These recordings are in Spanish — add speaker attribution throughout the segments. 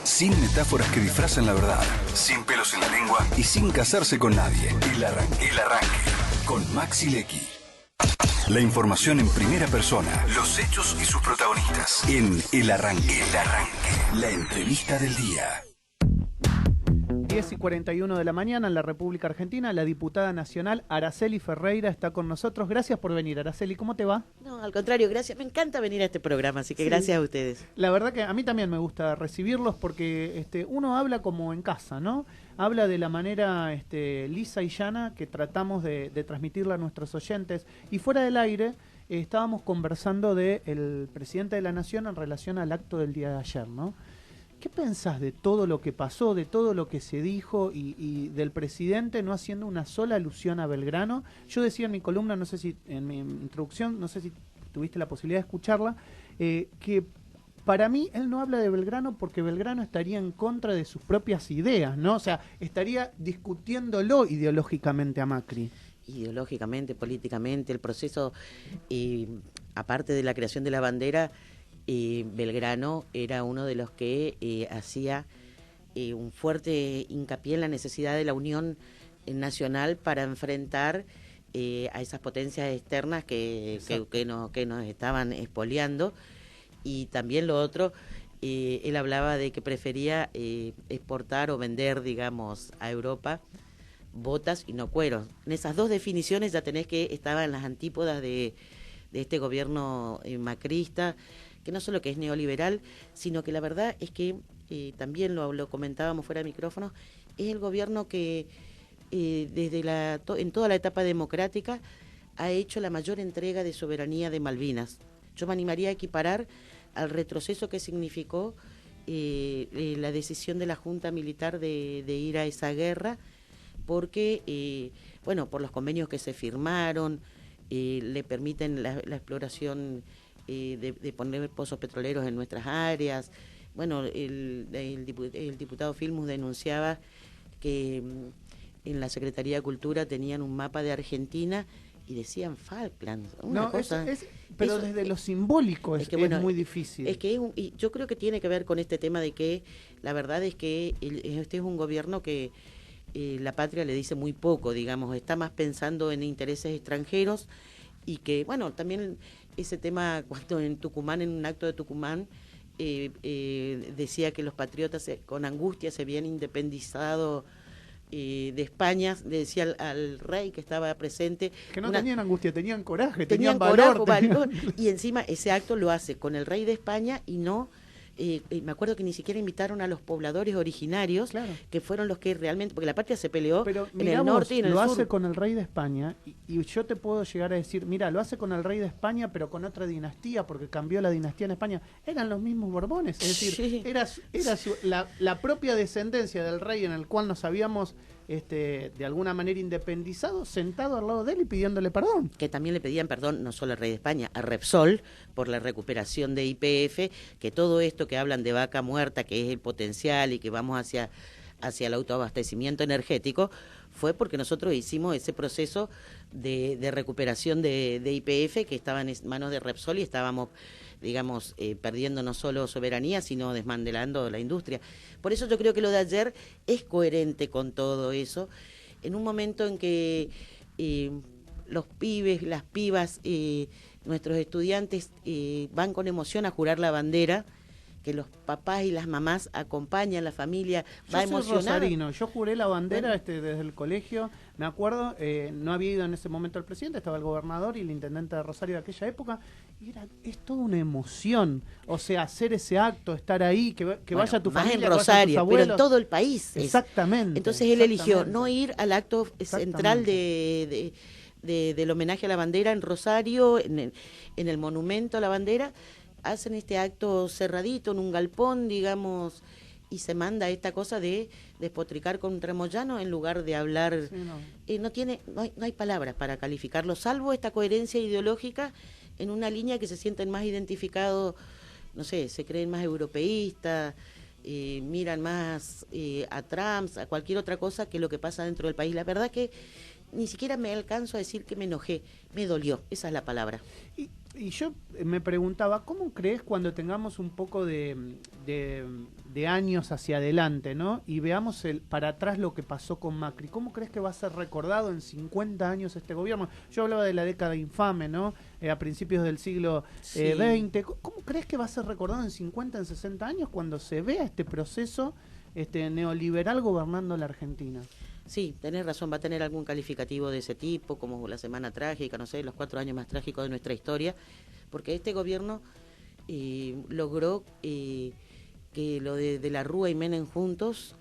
Speaker 1: Sin metáforas que disfrazan la verdad, sin pelos en la lengua y sin casarse con nadie. El arranque. Con Maxi Lecky. La información en primera persona, los hechos y sus protagonistas. En El Arranque. La entrevista del día.
Speaker 2: 10:41 de la mañana en la República Argentina, la diputada nacional Araceli Ferreira está con nosotros. Gracias por venir, Araceli. ¿Cómo te va?
Speaker 3: No, al contrario, gracias. Me encanta venir a este programa, así que
Speaker 2: Sí.
Speaker 3: gracias a ustedes.
Speaker 2: La verdad que a mí también me gusta recibirlos porque uno habla como en casa, ¿no? Habla de la manera lisa y llana que tratamos de transmitirla a nuestros oyentes. Y fuera del aire estábamos conversando del presidente de la Nación en relación al acto del día de ayer, ¿no? ¿Qué pensás de todo lo que pasó, de todo lo que se dijo y del presidente no haciendo una sola alusión a Belgrano? Yo decía en mi columna, no sé si en mi introducción, no sé si tuviste la posibilidad de escucharla, que para mí él no habla de Belgrano porque Belgrano estaría en contra de sus propias ideas, ¿no? O sea, estaría discutiéndolo ideológicamente a Macri.
Speaker 3: Ideológicamente, políticamente, el proceso, aparte de la creación de la bandera, Belgrano era uno de los que hacía un fuerte hincapié en la necesidad de la unión nacional para enfrentar a esas potencias externas que nos estaban expoliando. Y también lo otro, él hablaba de que prefería exportar o vender, digamos, a Europa botas y no cueros. En esas dos definiciones ya tenés que estaban en las antípodas de este gobierno macrista, que no solo que es neoliberal, sino que la verdad es que, también lo comentábamos fuera de micrófono, es el gobierno que en toda la etapa democrática ha hecho la mayor entrega de soberanía de Malvinas. Yo me animaría a equiparar al retroceso que significó la decisión de la Junta Militar de ir a esa guerra, porque, por los convenios que se firmaron, le permiten la exploración de poner pozos petroleros en nuestras áreas. Bueno, el diputado Filmus denunciaba que en la Secretaría de Cultura tenían un mapa de Argentina y decían Falklands.
Speaker 2: Pero desde lo simbólico es muy difícil.
Speaker 3: Es que y yo creo que tiene que ver con este tema de que la verdad es que este es un gobierno que la patria le dice muy poco, digamos, está más pensando en intereses extranjeros. Y que, también ese tema, cuando en Tucumán, en un acto de Tucumán, decía que los patriotas con angustia se habían independizado de España, le decía al rey que estaba presente.
Speaker 2: Que no tenían angustia, tenían coraje,
Speaker 3: tenían
Speaker 2: valor.
Speaker 3: Y encima ese acto lo hace con el rey de España y no... me acuerdo que ni siquiera invitaron a los pobladores originarios, claro, que fueron los que realmente, porque la patria se peleó en el norte y en el sur.
Speaker 2: Lo hace con el rey de España y yo te puedo llegar a decir, mira, lo hace con el rey de España pero con otra dinastía porque cambió la dinastía en España. Eran los mismos Borbones, es decir, sí, era la propia descendencia del rey en el cual nos habíamos de alguna manera independizado, sentado al lado de él y pidiéndole perdón.
Speaker 3: Que también le pedían perdón no solo al rey de España, a Repsol por la recuperación de YPF, que todo esto que hablan de vaca muerta, que es el potencial y que vamos hacia el autoabastecimiento energético, fue porque nosotros hicimos ese proceso de recuperación de YPF que estaba en manos de Repsol y estábamos, digamos, perdiendo no solo soberanía, sino desmantelando la industria. Por eso yo creo que lo de ayer es coherente con todo eso, en un momento en que los pibes, las pibas, nuestros estudiantes van con emoción a jurar la bandera, que los papás y las mamás acompañan, la familia va emocionada.
Speaker 2: Yo soy rosarino, yo juré la bandera desde el colegio, me acuerdo, no había ido en ese momento el presidente, estaba el gobernador y el intendente de Rosario de aquella época, y es toda una emoción, o sea, hacer ese acto, estar ahí, que vaya tu familia,
Speaker 3: en Rosario, pero en todo el país.
Speaker 2: Exactamente.
Speaker 3: Entonces él eligió no ir al acto central del homenaje a la bandera en Rosario, en el monumento a la bandera. Hacen este acto cerradito en un galpón, digamos, y se manda esta cosa de despotricar contra Moyano en lugar de hablar. Sí, no hay palabras para calificarlo, salvo esta coherencia ideológica en una línea que se sienten más identificados, no sé, se creen más europeístas, miran más a Trump, a cualquier otra cosa que lo que pasa dentro del país. La verdad que ni siquiera me alcanzo a decir que me enojé, me dolió, esa es la palabra.
Speaker 2: Y yo me preguntaba, ¿cómo crees cuando tengamos un poco de años hacia adelante, ¿no? Y veamos para atrás lo que pasó con Macri? ¿Cómo crees que va a ser recordado en 50 años este gobierno? Yo hablaba de la década infame, ¿no? A principios del siglo XX. ¿Cómo crees que va a ser recordado en 50, en 60 años cuando se vea este proceso neoliberal gobernando la Argentina?
Speaker 3: Sí, tenés razón, va a tener algún calificativo de ese tipo, como la semana trágica, no sé, los 4 años más trágicos de nuestra historia, porque este gobierno logró que lo de la Rúa y Menem juntos,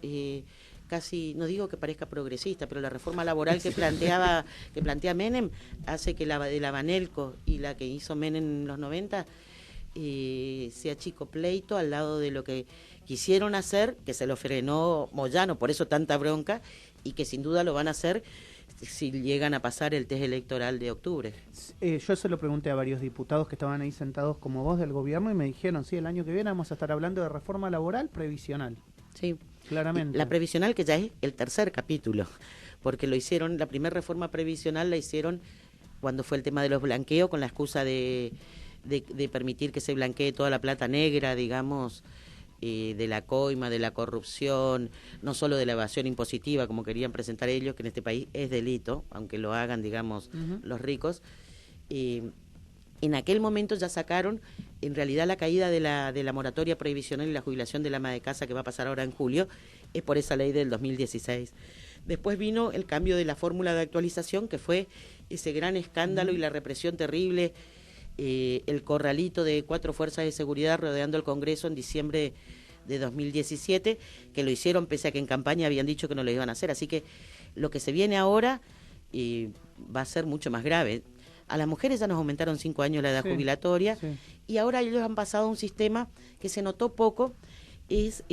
Speaker 3: casi, no digo que parezca progresista, pero la reforma laboral que plantea Menem hace que la de la Banelco y la que hizo Menem en los 90 sea chico pleito al lado de lo que quisieron hacer, que se lo frenó Moyano, por eso tanta bronca, y que sin duda lo van a hacer si llegan a pasar el test electoral de octubre.
Speaker 2: Yo se lo pregunté a varios diputados que estaban ahí sentados como vos del gobierno y me dijeron, sí, el año que viene vamos a estar hablando de reforma laboral previsional.
Speaker 3: Sí,
Speaker 2: claramente.
Speaker 3: La previsional, que ya es el tercer capítulo, porque lo hicieron, la primera reforma previsional la hicieron cuando fue el tema de los blanqueos, con la excusa de permitir que se blanquee toda la plata negra, digamos, de la coima, de la corrupción, no solo de la evasión impositiva, como querían presentar ellos, que en este país es delito, aunque lo hagan, digamos, los ricos. En aquel momento ya sacaron, en realidad, la caída de la moratoria previsional y la jubilación del ama de casa, que va a pasar ahora en julio, es por esa ley del 2016. Después vino el cambio de la fórmula de actualización, que fue ese gran escándalo y la represión terrible, el corralito de 4 fuerzas de seguridad rodeando el Congreso en diciembre de 2017, que lo hicieron pese a que en campaña habían dicho que no lo iban a hacer. Así que lo que se viene ahora va a ser mucho más grave. A las mujeres ya nos aumentaron 5 años la edad jubilatoria, y ahora ellos han pasado a un sistema que se notó poco, es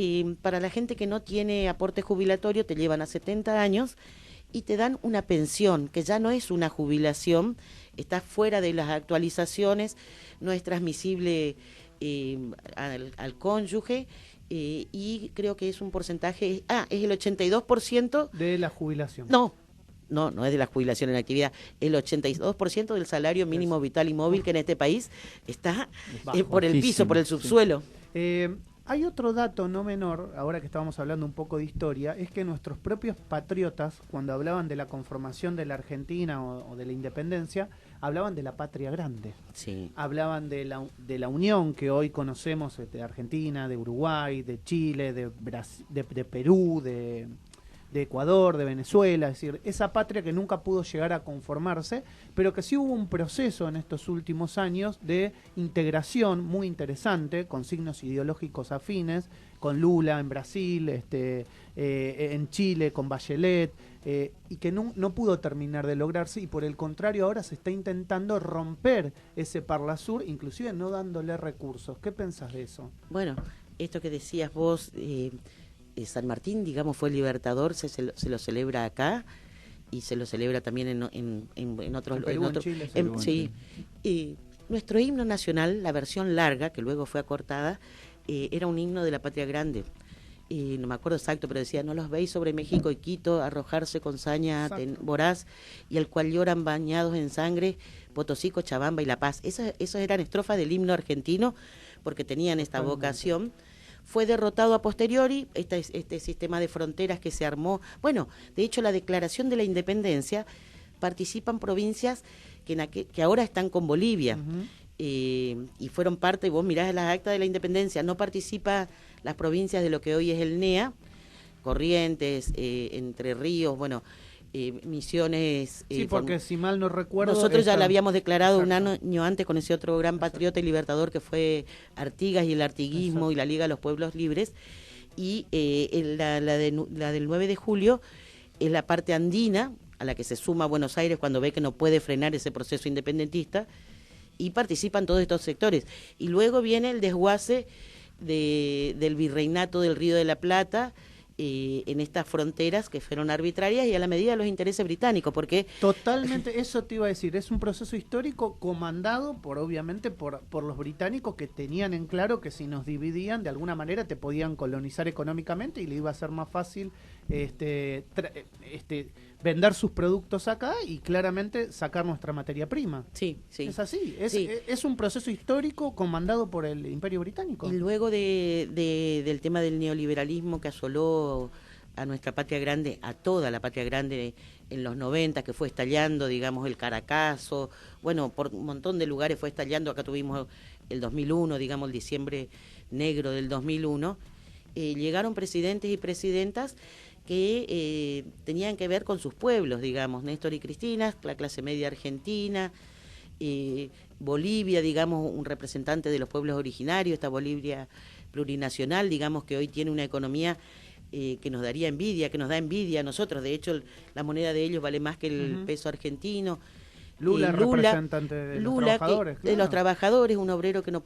Speaker 3: para la gente que no tiene aporte jubilatorio, te llevan a 70 años y te dan una pensión, que ya no es una jubilación, está fuera de las actualizaciones, no es transmisible al cónyuge, y creo que es un porcentaje, es el 82%
Speaker 2: de la jubilación.
Speaker 3: No es de la jubilación en actividad, el 82% del salario mínimo vital y móvil que en este país está por el piso, por el subsuelo.
Speaker 2: Hay otro dato no menor, ahora que estábamos hablando un poco de historia, es que nuestros propios patriotas, cuando hablaban de la conformación de la Argentina o de la independencia, hablaban de la patria grande.
Speaker 3: Sí.
Speaker 2: Hablaban de la unión que hoy conocemos de Argentina, de Uruguay, de Chile, de Perú, de Ecuador, de Venezuela, es decir, esa patria que nunca pudo llegar a conformarse, pero que sí hubo un proceso en estos últimos años de integración muy interesante, con signos ideológicos afines, con Lula en Brasil, en Chile con Bachelet, y que no pudo terminar de lograrse, y por el contrario ahora se está intentando romper ese Parlasur, inclusive no dándole recursos. ¿Qué pensás de eso?
Speaker 3: Bueno, esto que decías vos, San Martín, digamos, fue libertador, se lo celebra acá y se lo celebra también en otros lugares. Sí. Y nuestro himno nacional, la versión larga, que luego fue acortada, era un himno de la patria grande. No me acuerdo exacto, pero decía: no los veis sobre México y Quito arrojarse con saña voraz, y el cual lloran bañados en sangre Potosí, Cochabamba y La Paz. Esas eran estrofas del himno argentino, porque tenían esta vocación. Fue derrotado a posteriori, este sistema de fronteras que se armó. Bueno, de hecho, la declaración de la independencia participan provincias que ahora están con Bolivia, y fueron parte. Vos mirás las actas de la independencia, no participan las provincias de lo que hoy es el NEA, Corrientes, Entre Ríos, bueno, Misiones.
Speaker 2: Sí, porque si mal no recuerdo,
Speaker 3: nosotros ya la habíamos declarado un año antes con ese otro gran patriota y libertador que fue Artigas y el artiguismo y la Liga de los Pueblos Libres. Y la del 9 de julio es la parte andina, a la que se suma Buenos Aires cuando ve que no puede frenar ese proceso independentista, y participan todos estos sectores. Y luego viene el desguace del virreinato del Río de la Plata, en estas fronteras que fueron arbitrarias y a la medida de los intereses británicos, porque...
Speaker 2: Totalmente, eso te iba a decir, es un proceso histórico comandado obviamente por los británicos, que tenían en claro que si nos dividían, de alguna manera te podían colonizar económicamente y le iba a ser más fácil vender sus productos acá y claramente sacar nuestra materia prima.
Speaker 3: Sí, sí.
Speaker 2: Es así,
Speaker 3: Sí.
Speaker 2: es un proceso histórico comandado por el Imperio Británico.
Speaker 3: Y luego del tema del neoliberalismo que asoló a nuestra patria grande, a toda la patria grande en los 90, que fue estallando, digamos, el Caracazo, bueno, por un montón de lugares fue estallando, acá tuvimos el 2001, digamos, el diciembre negro del 2001, llegaron presidentes y presidentas que tenían que ver con sus pueblos, digamos, Néstor y Cristina, la clase media argentina, Bolivia, digamos, un representante de los pueblos originarios, esta Bolivia plurinacional, digamos, que hoy tiene una economía que nos daría envidia, que nos da envidia a nosotros. De hecho, la moneda de ellos vale más que el peso argentino.
Speaker 2: Lula, representante de los trabajadores.
Speaker 3: De los trabajadores, un obrero que no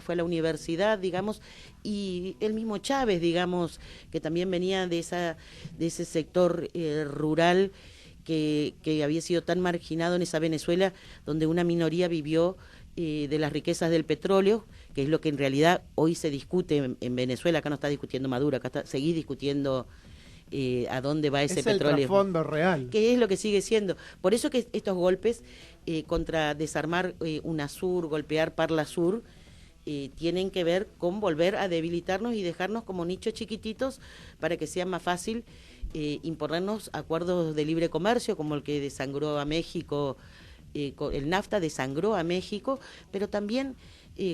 Speaker 3: fue a la universidad, digamos, y el mismo Chávez, digamos, que también venía de ese sector rural que había sido tan marginado en esa Venezuela, donde una minoría vivió de las riquezas del petróleo, que es lo que en realidad hoy se discute en Venezuela. Acá no está discutiendo Maduro, seguís discutiendo a dónde va ese petróleo.
Speaker 2: Es el trasfondo real.
Speaker 3: Que es lo que sigue siendo. Por eso que estos golpes contra desarmar UNASUR, golpear Parla Sur, tienen que ver con volver a debilitarnos y dejarnos como nichos chiquititos para que sea más fácil imponernos acuerdos de libre comercio, como el que desangró a México, el NAFTA desangró a México, pero también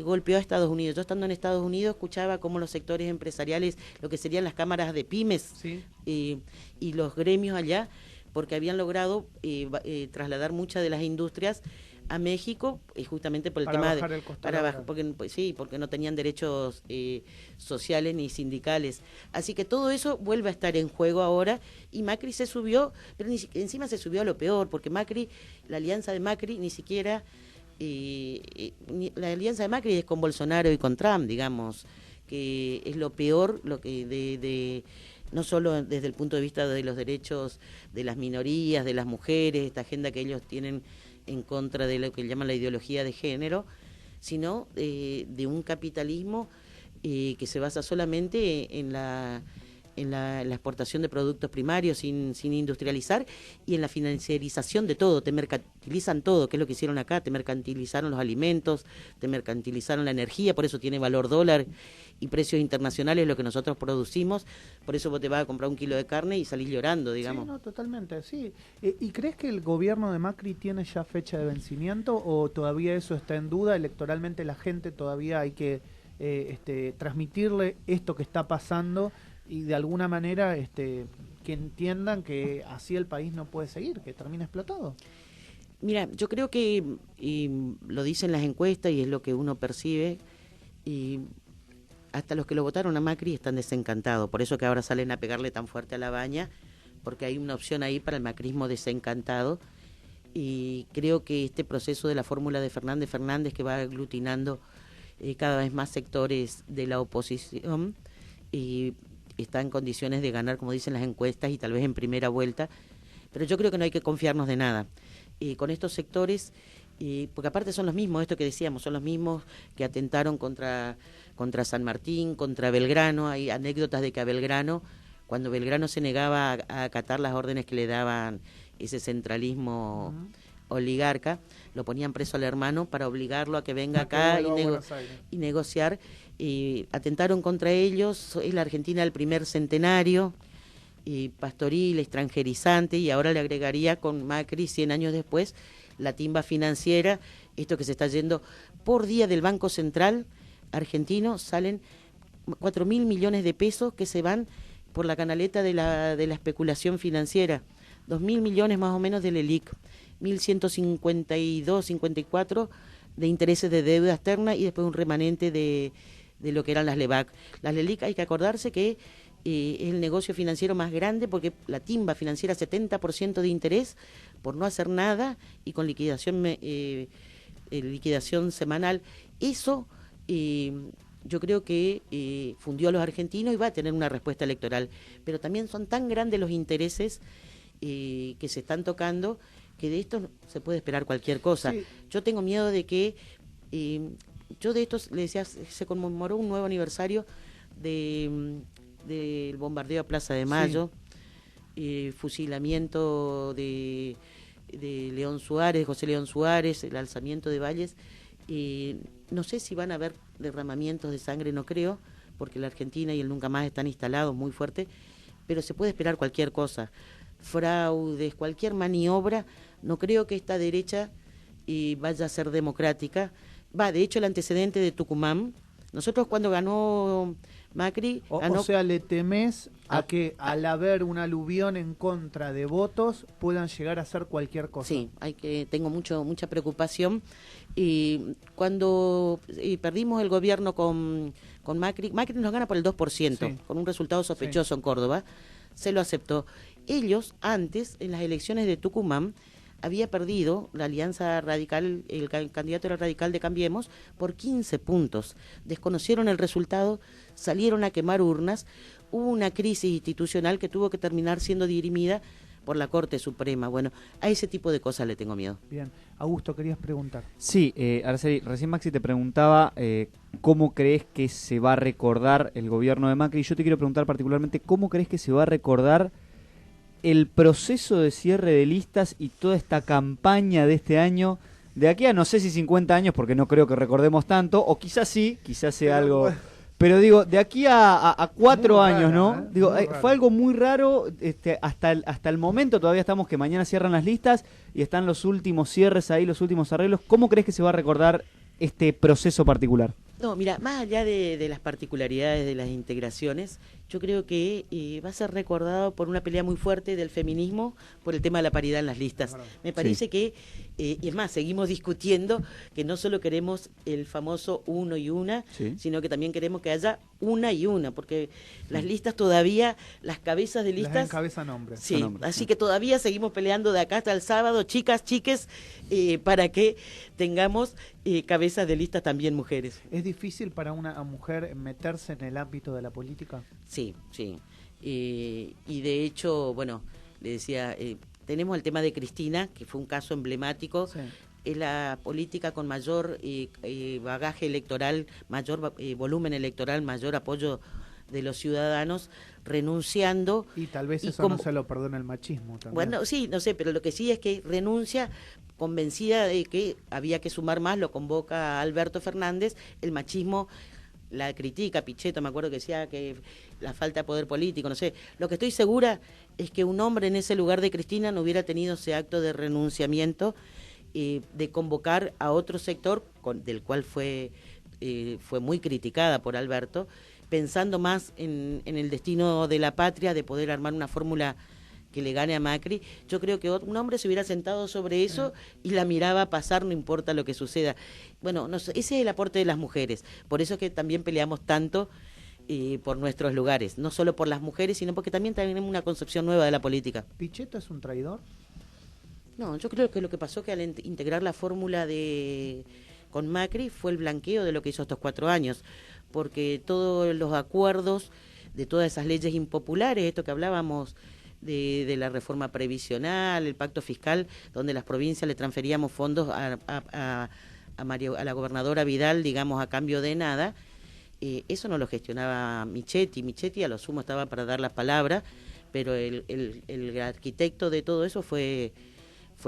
Speaker 3: golpeó a Estados Unidos. Yo estando en Estados Unidos escuchaba cómo los sectores empresariales, lo que serían las cámaras de pymes,
Speaker 2: sí,
Speaker 3: y los gremios allá, porque habían logrado trasladar muchas de las industrias a México, justamente por el tema
Speaker 2: bajar el costo laboral.
Speaker 3: porque no tenían derechos sociales ni sindicales. Así que todo eso vuelve a estar en juego ahora, y Macri se subió, pero encima se subió a lo peor, porque Macri, la alianza de Macri ni siquiera... la alianza de Macri es con Bolsonaro y con Trump, digamos, que es lo peor, lo que no solo desde el punto de vista de los derechos de las minorías, de las mujeres, esta agenda que ellos tienen en contra de lo que llaman la ideología de género, sino de un capitalismo que se basa solamente en la exportación de productos primarios sin industrializar, y en la financiarización de todo. Te mercantilizan todo, que es lo que hicieron acá, te mercantilizaron los alimentos, te mercantilizaron la energía, por eso tiene valor dólar y precios internacionales lo que nosotros producimos, por eso vos te vas a comprar un kilo de carne y salís llorando, digamos.
Speaker 2: Sí, no, totalmente, sí. ¿Y crees que el gobierno de Macri tiene ya fecha de vencimiento o todavía eso está en duda? Electoralmente la gente todavía hay que transmitirle esto que está pasando y de alguna manera que entiendan que así el país no puede seguir, que termina explotado.
Speaker 3: Mira, yo creo que, y lo dicen las encuestas y es lo que uno percibe, y hasta los que lo votaron a Macri están desencantados, por eso que ahora salen a pegarle tan fuerte a la baña, porque hay una opción ahí para el macrismo desencantado, y creo que este proceso de la fórmula de Fernández que va aglutinando cada vez más sectores de la oposición, y está en condiciones de ganar, como dicen las encuestas, y tal vez en primera vuelta, pero yo creo que no hay que confiarnos de nada. Con estos sectores, porque aparte son los mismos, esto que decíamos, son los mismos que atentaron contra San Martín, contra Belgrano. Hay anécdotas de que a Belgrano, cuando Belgrano se negaba a acatar las órdenes que le daban ese centralismo oligarca, lo ponían preso al hermano para obligarlo a que venga acá y negociar. Atentaron contra ellos. Es la Argentina del primer centenario, pastoril, extranjerizante, y ahora le agregaría con Macri 100 años después la timba financiera, esto que se está yendo por día del Banco Central argentino, salen 4.000 millones de pesos que se van por la canaleta de la especulación financiera, 2.000 millones más o menos del ELIC, 1.152, 54 de intereses de deuda externa, y después un remanente de lo que eran las LEVAC. Las LELIC, hay que acordarse que es el negocio financiero más grande, porque la timba financiera 70% de interés por no hacer nada y con liquidación semanal. Eso yo creo que fundió a los argentinos y va a tener una respuesta electoral. Pero también son tan grandes los intereses que se están tocando que de esto se puede esperar cualquier cosa.
Speaker 2: Sí.
Speaker 3: Yo tengo miedo de que, yo de estos, le decía, se conmemoró un nuevo aniversario del bombardeo a Plaza de Mayo, fusilamiento de León Suárez, José León Suárez, el alzamiento de Valles. No sé si van a haber derramamientos de sangre, no creo, porque la Argentina y el Nunca Más están instalados muy fuerte, pero se puede esperar cualquier cosa, fraudes, cualquier maniobra. No creo que esta derecha vaya a ser democrática. De hecho, el antecedente de Tucumán, nosotros cuando ganó Macri...
Speaker 2: O sea, ¿le temés a que al haber un aluvión en contra de votos puedan llegar a hacer cualquier cosa?
Speaker 3: Sí, tengo mucha preocupación. Y cuando perdimos el gobierno con Macri nos gana por el 2%,
Speaker 2: sí,
Speaker 3: con un resultado sospechoso en Córdoba, se lo aceptó. Ellos, antes, en las elecciones de Tucumán, había perdido la Alianza Radical, el candidato era radical de Cambiemos, por 15 puntos. Desconocieron el resultado, salieron a quemar urnas, hubo una crisis institucional que tuvo que terminar siendo dirimida por la Corte Suprema. Bueno, a ese tipo de cosas le tengo miedo.
Speaker 2: Bien. Augusto, querías preguntar.
Speaker 4: Sí, Araceli, recién Maxi te preguntaba cómo crees que se va a recordar el gobierno de Macri. Yo te quiero preguntar particularmente cómo crees que se va a recordar el proceso de cierre de listas y toda esta campaña de este año, de aquí a no sé si 50 años, porque no creo que recordemos tanto, o quizás sí, quizás sea algo... Pero digo, de aquí a 4 años, ¿no? Digo, fue algo muy raro, hasta el momento todavía estamos que mañana cierran las listas y están los últimos cierres ahí, los últimos arreglos. ¿Cómo crees que se va a recordar este proceso particular?
Speaker 3: No, mira, más allá de las particularidades de las integraciones, yo creo que va a ser recordado por una pelea muy fuerte del feminismo por el tema de la paridad en las listas. Me parece que, y es más, seguimos discutiendo que no solo queremos el famoso uno y una, sino que también queremos que haya una y una, porque las listas todavía, las cabezas de listas...
Speaker 2: Las encabezan hombres.
Speaker 3: Sí, así que todavía seguimos peleando de acá hasta el sábado, chicas, chiques, para que tengamos cabezas de listas también mujeres.
Speaker 2: ¿Es difícil para una mujer meterse en el ámbito de la política?
Speaker 3: Sí. Y de hecho, bueno, le decía, tenemos el tema de Cristina, que fue un caso emblemático.
Speaker 2: Sí.
Speaker 3: Es la política con mayor bagaje electoral, mayor volumen electoral, mayor apoyo de los ciudadanos, renunciando.
Speaker 2: Y tal vez eso no se lo perdona el machismo también.
Speaker 3: Bueno, sí, no sé, pero lo que sí es que renuncia convencida de que había que sumar más, lo convoca Alberto Fernández, el machismo la critica, Pichetto, me acuerdo que decía que la falta de poder político, no sé. Lo que estoy segura es que un hombre en ese lugar de Cristina no hubiera tenido ese acto de renunciamiento, de convocar a otro sector, del cual fue muy criticada por Alberto, pensando más en el destino de la patria, de poder armar una fórmula que le gane a Macri. Yo creo que un hombre se hubiera sentado sobre eso y la miraba pasar, no importa lo que suceda. Bueno, no sé, ese es el aporte de las mujeres. Por eso es que también peleamos tanto por nuestros lugares. No solo por las mujeres, sino porque también tenemos una concepción nueva de la política.
Speaker 2: ¿Pichetto es un traidor?
Speaker 3: No, yo creo que lo que pasó que al integrar la fórmula con Macri fue el blanqueo de lo que hizo estos 4 años. Porque todos los acuerdos de todas esas leyes impopulares, esto que hablábamos de la reforma previsional, el pacto fiscal, donde las provincias le transferíamos fondos a la gobernadora Vidal, digamos, a cambio de nada, eso no lo gestionaba Michetti. Michetti a lo sumo estaba para dar la palabra, pero el arquitecto de todo eso fue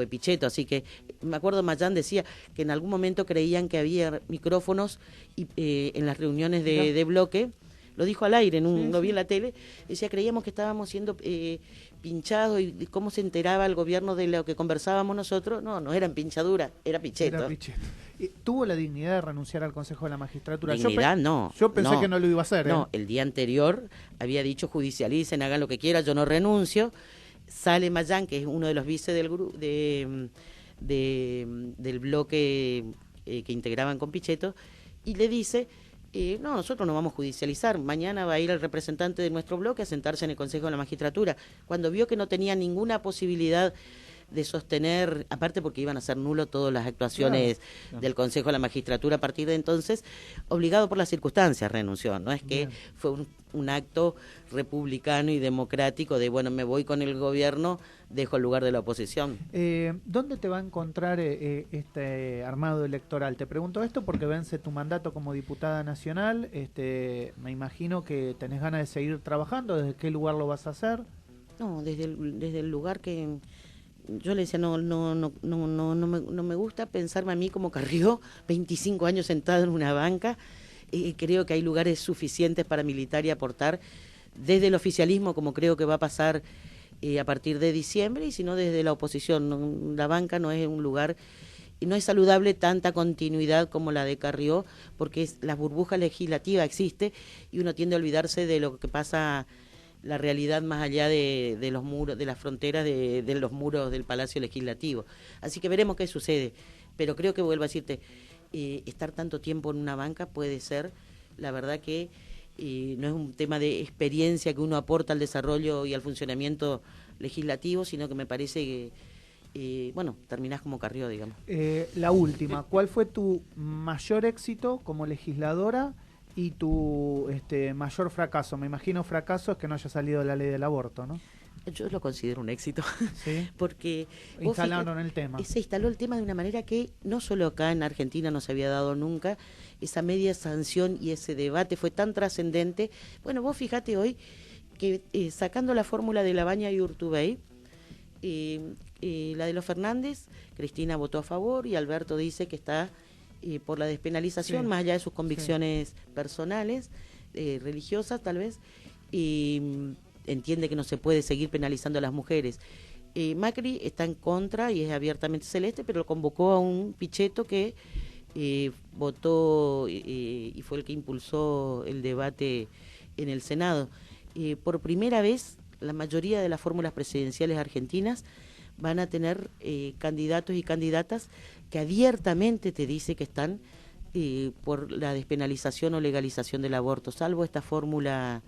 Speaker 3: Pichetto. Así que me acuerdo, Mayán decía que en algún momento creían que había micrófonos en las reuniones de bloque. Lo dijo al aire, lo vi en la tele. Decía, creíamos que estábamos siendo pinchados y cómo se enteraba el gobierno de lo que conversábamos nosotros. No eran pinchaduras, era Pichetto.
Speaker 2: Era Pichetto. ¿Tuvo la dignidad de renunciar al Consejo de la Magistratura?
Speaker 3: Dignidad, no.
Speaker 2: Yo pensé que no lo iba a hacer.
Speaker 3: No, el día anterior había dicho, judicialicen, hagan lo que quieran, yo no renuncio. Sale Mayán, que es uno de los vices del grupo del bloque que integraban con Pichetto, y le dice, no, nosotros no vamos a judicializar, mañana va a ir el representante de nuestro bloque a sentarse en el Consejo de la Magistratura. Cuando vio que no tenía ninguna posibilidad de sostener, aparte porque iban a ser nulo todas las actuaciones del Consejo de la Magistratura a partir de entonces, obligado por las circunstancias renunció, no es que fue un acto republicano y democrático de, bueno, me voy con el gobierno, dejo el lugar de la oposición.
Speaker 2: ¿Dónde te va a encontrar este armado electoral? Te pregunto esto porque vence tu mandato como diputada nacional, me imagino que tenés ganas de seguir trabajando, ¿desde qué lugar lo vas a hacer?
Speaker 3: No, desde el lugar que yo le decía, no me gusta pensarme a mí como Carrió, 25 años sentado en una banca, creo que hay lugares suficientes para militar y aportar desde el oficialismo, como creo que va a pasar a partir de diciembre, y si no desde la oposición. La banca no es un lugar, y no es saludable tanta continuidad como la de Carrió, porque la burbuja legislativa existe y uno tiende a olvidarse de lo que pasa, la realidad más allá de los muros, de las fronteras de los muros del Palacio Legislativo. Así que veremos qué sucede, pero creo que, vuelvo a decirte, estar tanto tiempo en una banca puede ser, la verdad que no es un tema de experiencia que uno aporta al desarrollo y al funcionamiento legislativo, sino que me parece que, bueno, terminás como Carrió, digamos.
Speaker 2: La última, ¿cuál fue tu mayor éxito como legisladora y tu mayor fracaso? Me imagino fracaso es que no haya salido la ley del aborto, ¿no?
Speaker 3: Yo lo considero un éxito,
Speaker 2: ¿sí?
Speaker 3: Porque
Speaker 2: instalaron el tema.
Speaker 3: Se instaló el tema de una manera que no solo acá en Argentina no se había dado nunca. Esa media sanción y ese debate fue tan trascendente. Bueno, vos fíjate hoy que sacando la fórmula de Labaña y Urtubey, la de los Fernández, Cristina votó a favor y Alberto dice que está por la despenalización, más allá de sus convicciones personales, religiosas tal vez, y entiende que no se puede seguir penalizando a las mujeres. Macri está en contra y es abiertamente celeste, pero lo convocó a un Pichetto que votó y fue el que impulsó el debate en el Senado. Por primera vez, la mayoría de las fórmulas presidenciales argentinas van a tener candidatos y candidatas que abiertamente te dice que están por la despenalización o legalización del aborto, salvo esta fórmula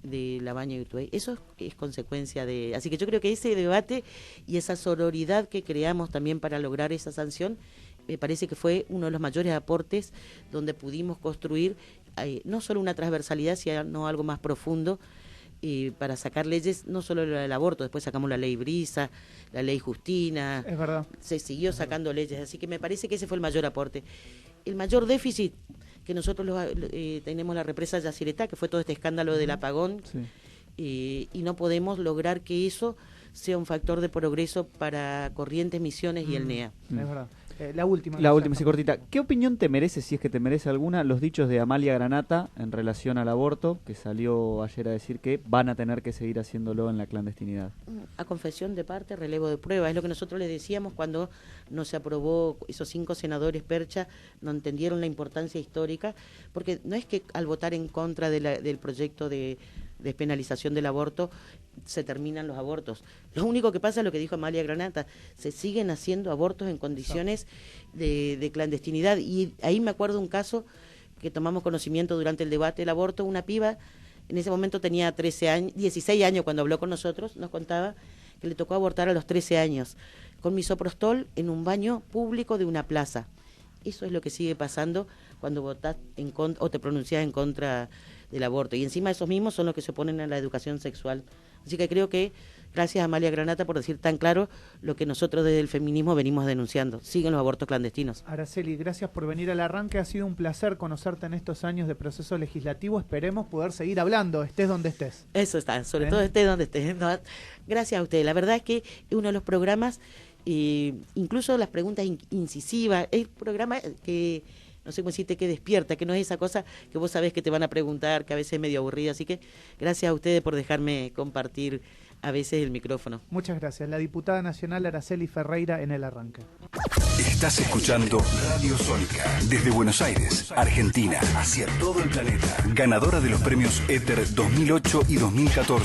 Speaker 3: de Labaña y Urtubey. Eso es consecuencia de... Así que yo creo que ese debate y esa sororidad que creamos también para lograr esa sanción, me parece que fue uno de los mayores aportes donde pudimos construir no solo una transversalidad, sino algo más profundo, para sacar leyes, no solo la del aborto, después sacamos la ley Brisa, la ley Justina,
Speaker 2: es verdad,
Speaker 3: se siguió sacando leyes, así que me parece que ese fue el mayor aporte. El mayor déficit que nosotros tenemos la represa Yacyretá, que fue todo este escándalo del apagón, y no podemos lograr que eso sea un factor de progreso para Corrientes, Misiones y el NEA.
Speaker 2: Es verdad. La última,
Speaker 4: sí, cortita. ¿Qué opinión te merece, si es que te merece alguna, los dichos de Amalia Granata en relación al aborto, que salió ayer a decir que van a tener que seguir haciéndolo en la clandestinidad?
Speaker 3: A confesión de parte, relevo de prueba. Es lo que nosotros les decíamos cuando no se aprobó, esos 5 senadores Percha no entendieron la importancia histórica, porque no es que al votar en contra del proyecto de despenalización del aborto se terminan los abortos. Lo único que pasa es lo que dijo Amalia Granata, se siguen haciendo abortos en condiciones de clandestinidad, y ahí me acuerdo un caso que tomamos conocimiento durante el debate del aborto. Una piba, en ese momento tenía 16 años cuando habló con nosotros, nos contaba que le tocó abortar a los 13 años con misoprostol en un baño público de una plaza. Eso es lo que sigue pasando cuando votás en contra o te pronunciás en contra del aborto, y encima esos mismos son los que se oponen a la educación sexual. Así que creo que gracias a Amalia Granata por decir tan claro lo que nosotros desde el feminismo venimos denunciando. Siguen los abortos clandestinos.
Speaker 2: Araceli, gracias por venir al arranque, ha sido un placer conocerte en estos años de proceso legislativo, esperemos poder seguir hablando, estés donde estés.
Speaker 3: Eso está, sobre todo estés donde estés. No, gracias a ustedes, la verdad es que es uno de los programas, incluso las preguntas incisivas, es un programa que... no sé cómo decirte, que despierta, que no es esa cosa que vos sabés que te van a preguntar, que a veces es medio aburrida. Así que gracias a ustedes por dejarme compartir a veces el micrófono.
Speaker 2: Muchas gracias. La diputada nacional Araceli Ferreira en el arranque.
Speaker 1: Estás escuchando Radio Sónica desde Buenos Aires, Argentina, hacia todo el planeta. Ganadora de los premios Éter 2008 y 2014.